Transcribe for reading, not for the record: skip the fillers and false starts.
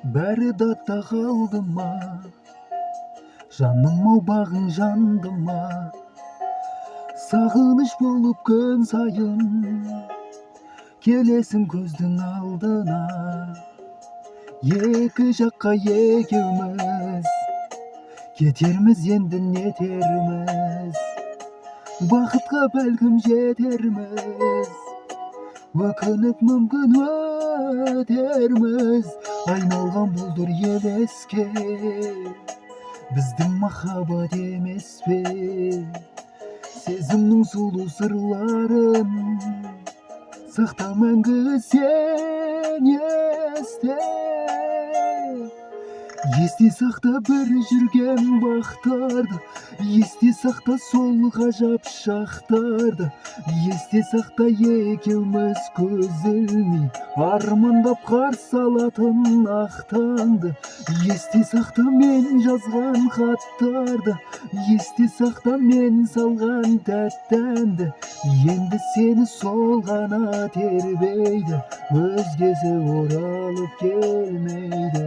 бәрі датта қалды ма, жаным ау бағың жанды ма, сағыныш болып күн сайын келесің көздің алдына. Екі жаққа екеуміз кетерміз, енді нетерміз, бақытқа бәлкім жетерміз, өкініп мүмкін өтерміз. Айналған бұлдыр елеске, біздің махаббат емес пе? Сезімнің сұлу сырларын сақта мәңгі сен есте. Есте сақта бір жүрген бақтарды, есте сақта сол ғажап шақтарды, есте сақта екеуміз көз ілмей армандап қарсы алатын ақ таңды. Есте сақта мен жазған хаттарды, есте сақта мен салған тәтті әнді. Енді сені сол ғана тербейді, өзгесі оралып келмейді.